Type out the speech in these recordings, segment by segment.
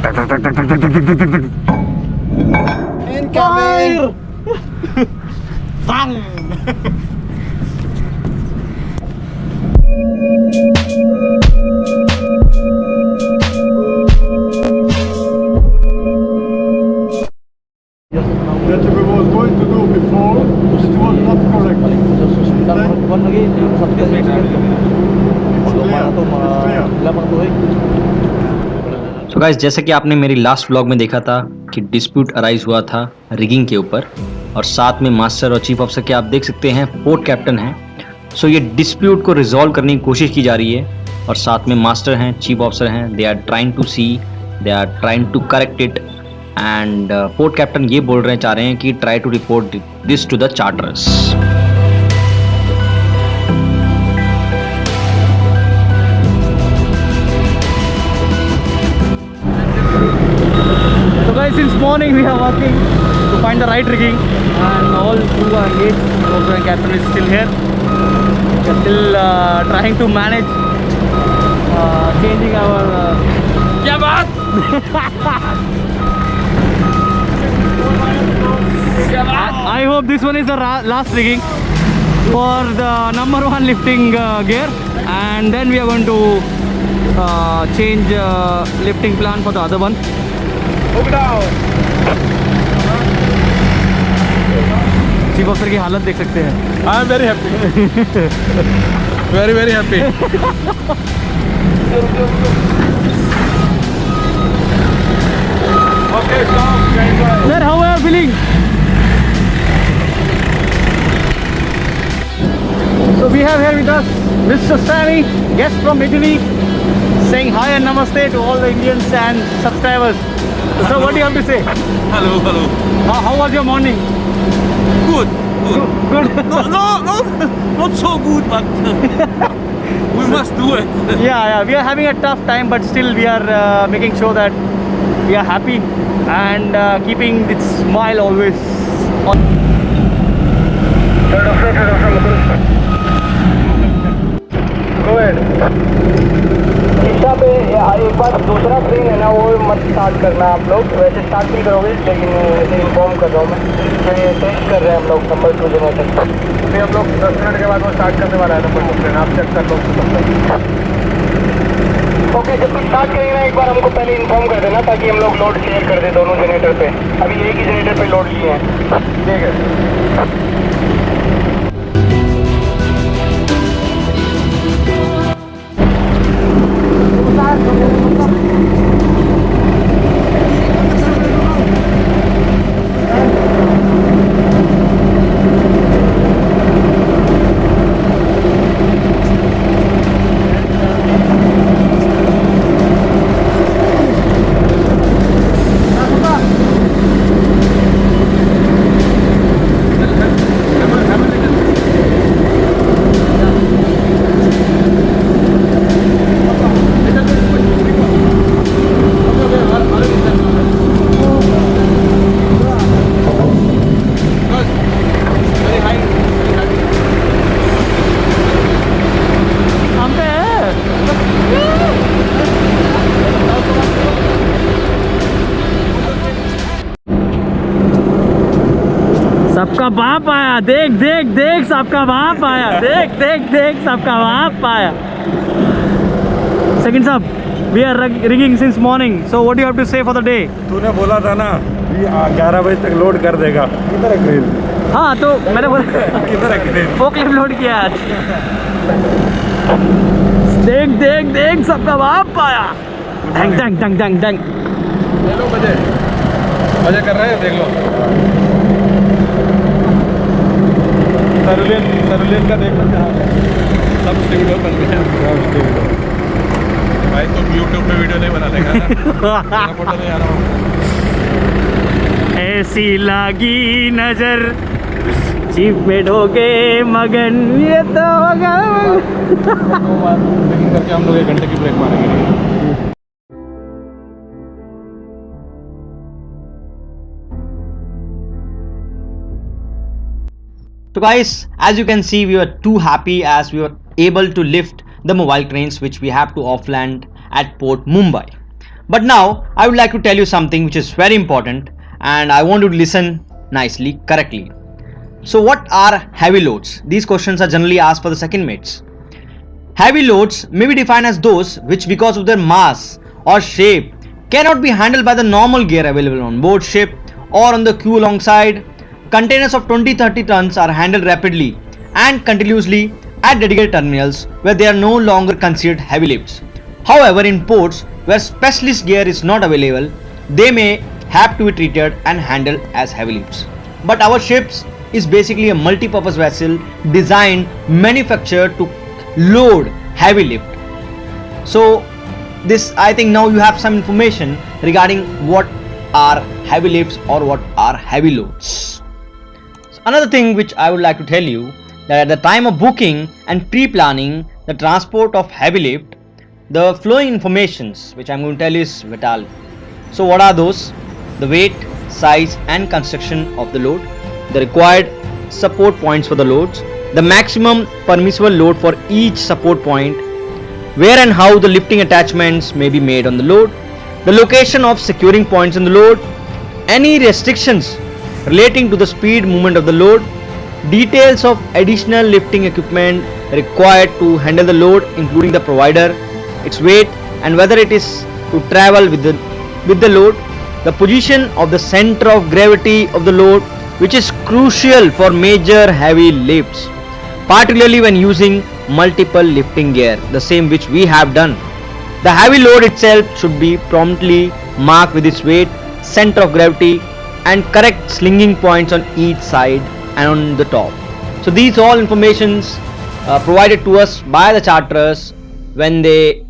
Incoming! Bang! That we was going to do before, it was not correct. तो guys, जैसा कि आपने मेरी लास्ट व्लॉग में देखा था कि डिस्प्यूट अराइज हुआ था रिगिंग के ऊपर, और साथ में मास्टर और चीफ ऑफिसर के आप देख सकते हैं पोर्ट कैप्टन हैं। सो ये डिस्प्यूट को रिजॉल्व करने की कोशिश की जा रही है, और साथ में मास्टर हैं, चीफ ऑफिसर हैं, they are trying to see, they are trying to correct it. And port captain ये चाह रहे हैं कि try to report this to the charters. Since morning we are working to find the right rigging, and all crew are engaged. Also, the captain is still here. We are still trying to manage changing our. क्या बात? I hope this one is the last rigging for the number one lifting gear, and then we are going to change lifting plan for the other one. Chief officer की हालत देख सकते हैं। I am very happy. very very happy. Okay, stop. Sir, how are you feeling? So we have here with us Mr. Sammy, guest from Italy, saying hi and namaste to all the Indians and subscribers. So what do you have to say? Hello, hello. How was your morning? Good, good. Good. Not so good, but we must do it. Yeah, we are having a tough time, but still we are making sure that we are happy and keeping this smile always on. Go ahead. शीशा पे एक बार दूसरा train है ना, वो मत start करना आप लोग। वैसे स्टार्ट नहीं करोगे, लेकिन ऐसे इन्फॉर्म कर रहा हूँ मैं कि टेस्ट कर रहे हैं हम लोग नंबर 2 जनरेटर। फिर हम लोग 10 मिनट के बाद वो स्टार्ट करने वाला है नंबर 2 ट्रेन, आप चेक कर लो। ओके, जब भी स्टार्ट करेंगे ना एक बार हमको पहले इन्फॉर्म कर देना, ताकि हम लोग लोड शेयर कर दे दोनों जनरेटर पे। अभी एक ही जनरेटर पे लोड लिए हैं, ठीक है। सबका बाप आया, देख देख देख, सबका बाप आया, देख देख देख, सबका बाप आया। सेकंड साहब, we are rigging since morning, so what do you have to say for the day? तूने बोला था ना कि 11 बजे तक लोड कर देगा। किधर है क्रेन? हाँ, तो मैंने बोला किधर है क्रेन? फोकलिफ्ट लोड किया आज। देख देख देख, सबका बाप आया। डंग डंग डंग डंग डंग। ले लो बजे कर रहे हैं, देख लो। सरुलेन का देख लो क्या हाल है। सब स्टीवियो बन गए हैं। भाई तुम यूट्यूब पे वीडियो नहीं बना लेगा ना? फोटो नहीं आ रहा हूँ। ऐसी लागी नजर जीप में ढोके मगन, ये तो मगन। लेकिन करके हम लोग 1 घंटे की ब्रेक मारेंगे। So guys, as you can see, we were too happy as we were able to lift the mobile cranes which we have to offland at Port Mumbai. But now I would like to tell you something which is very important, and I want you to listen nicely, correctly. So what are heavy loads? These questions are generally asked for the second mates. Heavy loads may be defined as those which, because of their mass or shape, cannot be handled by the normal gear available on board ship or on the queue alongside. Containers of 20-30 tons are handled rapidly and continuously at dedicated terminals where they are no longer considered heavy lifts. However, in ports where specialist gear is not available, they may have to be treated and handled as heavy lifts. But our ships is basically a multi-purpose vessel designed, manufactured to load heavy lift. So this, I think now you have some information regarding what are heavy lifts or what are heavy loads. So another thing which I would like to tell you, that at the time of booking and pre-planning the transport of heavy lift, the flowing informations which I'm going to tell you is vital. So what are those? The weight, size and construction of the load, the required support points for the loads, the maximum permissible load for each support point, where and how the lifting attachments may be made on the load, the location of securing points on the load, any restrictions relating to the speed movement of the load, details of additional lifting equipment required to handle the load including the provider, its weight and whether it is to travel with the load, the position of the center of gravity of the load, which is crucial for major heavy lifts, particularly when using multiple lifting gear, the same which we have done. The heavy load itself should be promptly marked with its weight, center of gravity and correct slinging points on each side and on the top. So these all informations provided to us by the charterers when they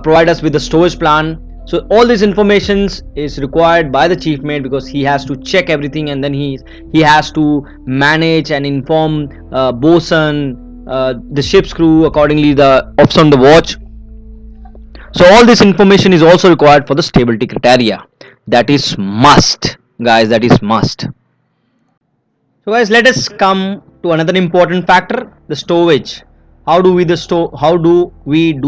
provide us with the stowage plan. So all this information is required by the chief mate, because he has to check everything and then he has to manage and inform bosun, the ship's crew, accordingly the officer on the watch. So all this information is also required for the stability criteria. That is must, guys, that is must. So guys, let us come to another important factor, the stowage. How do we do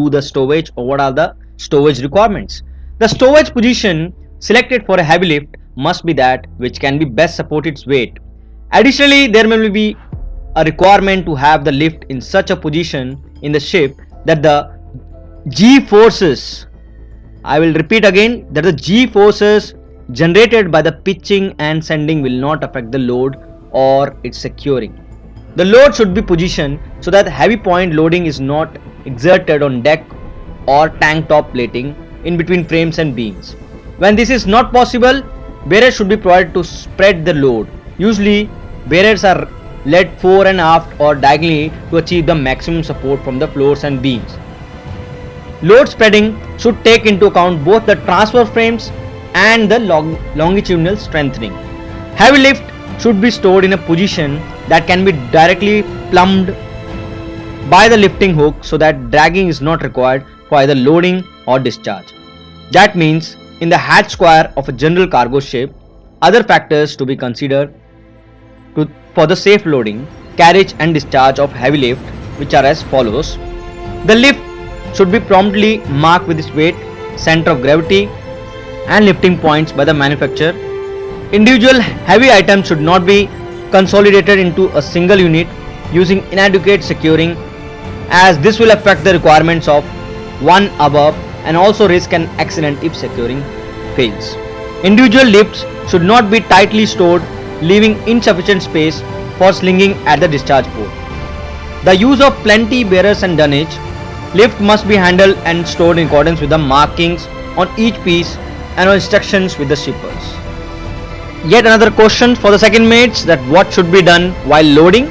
the stowage, or what are the stowage requirements? The stowage position selected for a heavy lift must be that which can be best support its weight. Additionally, there may be a requirement to have the lift in such a position in the ship that the G forces, I will repeat again, that the G forces generated by the pitching and sending will not affect the load or its securing. The load should be positioned so that heavy point loading is not exerted on deck or tank top plating in between frames and beams. When this is not possible, bearers should be provided to spread the load. Usually, bearers are led fore and aft or diagonally to achieve the maximum support from the floors and beams. Load spreading should take into account both the transfer frames and the longitudinal strengthening. Heavy lift should be stored in a position that can be directly plumbed by the lifting hook so that dragging is not required for either loading or discharge. That means in the hatch square of a general cargo ship, other factors to be considered for the safe loading, carriage and discharge of heavy lift, which are as follows. The lift should be promptly marked with its weight, center of gravity and lifting points by the manufacturer. Individual heavy items should not be consolidated into a single unit using inadequate securing, as this will affect the requirements of one above and also risk an accident if securing fails. Individual lifts should not be tightly stored, leaving insufficient space for slinging at the discharge port. The use of plenty bearers and dunnage, lift must be handled and stored in accordance with the markings on each piece and on instructions with the shippers. Yet another question for the second mates, that what should be done while loading.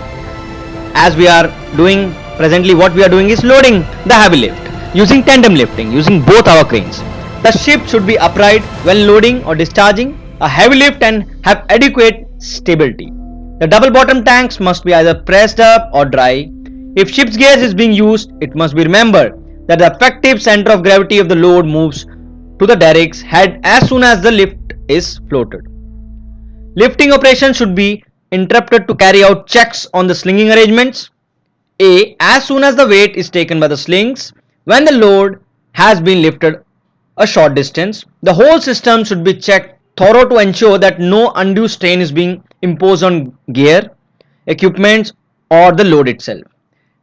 As we are doing presently, what we are doing is loading the heavy lift using tandem lifting, using both our cranes. The ship should be upright when loading or discharging a heavy lift and have adequate stability. The double bottom tanks must be either pressed up or dry. If ship's gears is being used, it must be remembered that the effective center of gravity of the load moves to the derrick's head as soon as the lift is floated. Lifting operations should be interrupted to carry out checks on the slinging arrangements. A. As soon as the weight is taken by the slings, when the load has been lifted a short distance. The whole system should be checked thorough to ensure that no undue strain is being imposed on gear, equipments, or the load itself.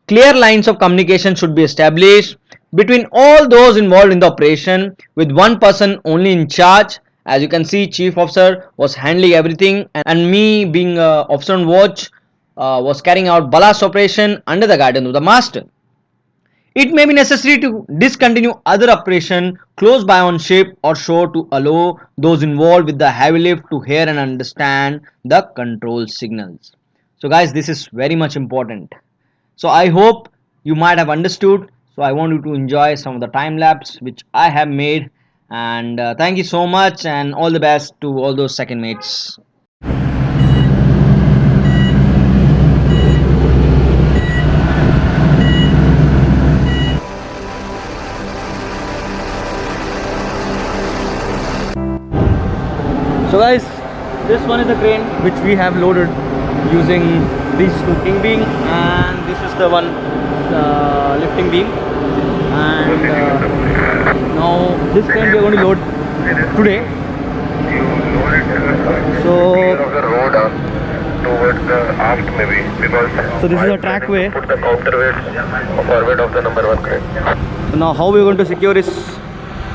Clear lines of communication should be established between all those involved in the operation, with one person only in charge. As you can see, chief officer was handling everything, and me being officer on watch was carrying out ballast operation under the guidance of the master. It may be necessary to discontinue other operation close by on ship or shore to allow those involved with the heavy lift to hear and understand the control signals. So guys, this is very much important. So I hope you might have understood. So I want you to enjoy some of the time lapse which I have made, and thank you so much and all the best to all those second mates. So guys, this one is the crane which we have loaded using these two king beam, and this is the one lifting beam, and now this crane we are going to load today. So towards the aft maybe, because So this is a trackway. put the counterweight forward of the number 1 crane. So now how we are going to secure is,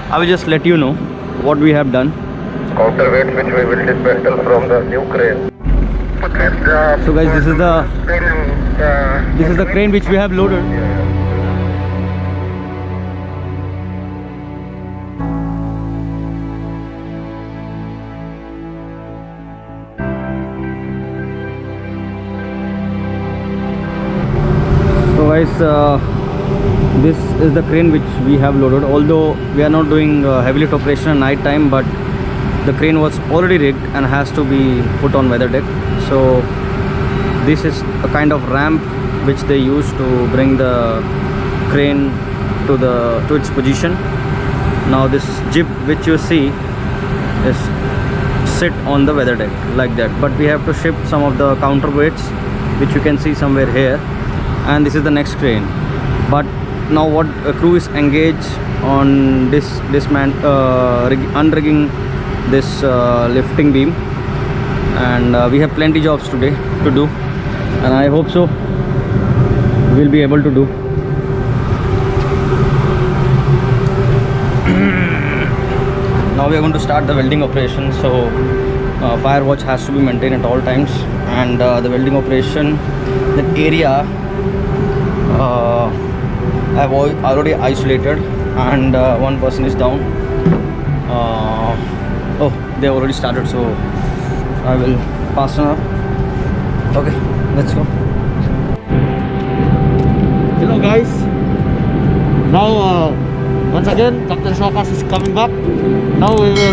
I will just let you know what we have done. Counterweight which we will dismantle from the new crane. So guys, this is the crane which we have loaded. So guys, this is the crane which we have loaded. Although we are not doing heavy lift operation at night time, but the crane was already rigged and has to be put on weather deck. So this is a kind of ramp which they use to bring the crane to its position. Now this jib which you see is sit on the weather deck like that, but we have to shift some of the counterweights which you can see somewhere here, and this is the next crane. But now what crew is engaged on unrigging this lifting beam, and we have plenty jobs today to do, and I hope so we'll be able to do. Now we are going to start the welding operation. So fire watch has to be maintained at all times, and the welding operation, that area I've already isolated, and one person is down. Oh, they already started, so I will pass on. Okay, let's go. Hello guys. Now once again Captain Shokas is coming back. Now we will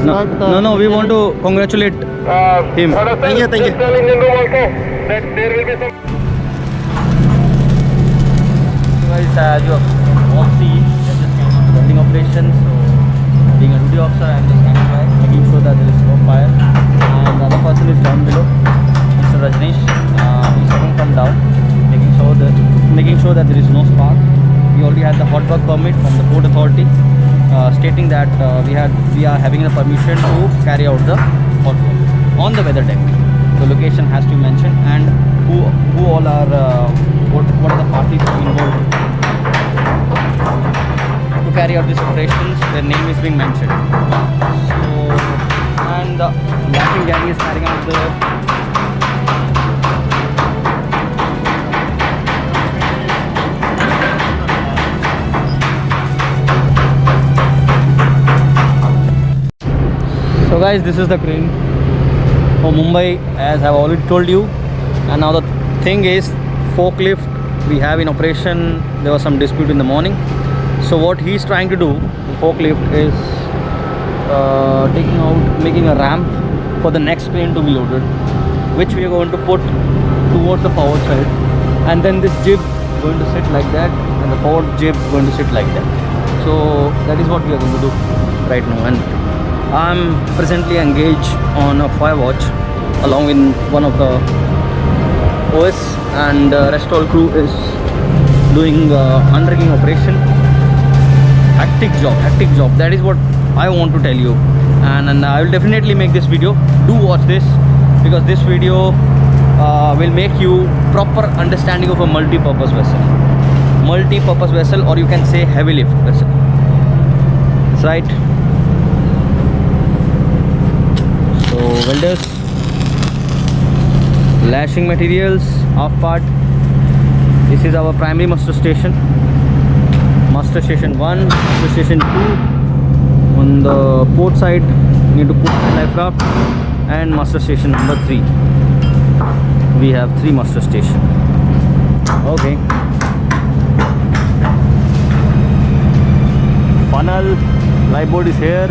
start No, we want to congratulate him. Thank you. Thank you. Tell engine room also that there will be some. Guys, as you all see, we are just carrying out the welding operation. So being a duty officer, I am just standing by, making sure that there is no fire. And the other person is down below, Mr. Rajneesh. He is coming from down, making sure that there is no spark. We already had the hot work permit from the Port Authority, stating that we are having the permission to carry out the hot work on the weather deck. The location has to be mentioned, and who all are what are the parties involved to carry out these operations. Their name is being mentioned. So, and the blasting gang is carrying out the So guys, this is the crane for Mumbai, as I've already told you. And now the thing is, forklift we have in operation. There was some dispute in the morning. So what he's trying to do, the forklift, is making a ramp for the next crane to be loaded, which we are going to put towards the forward side, and then this jib going to sit like that, and the forward jib going to sit like that. So that is what we are going to do right now. And I'm presently engaged on a fire watch along with one of the OS, and rest all crew is doing unrigging operation. hectic job. That is what I want to tell you, and I will definitely make this video. Do watch this, because this video will make you proper understanding of a multi-purpose vessel, or you can say heavy lift vessel. That's right. So welders, lashing materials, half part. This is our primary muster station. Muster station 1, muster station 2. On the port side, you need to put life raft, and muster station number 3. We have 3 muster station. Okay. Funnel, live board is here.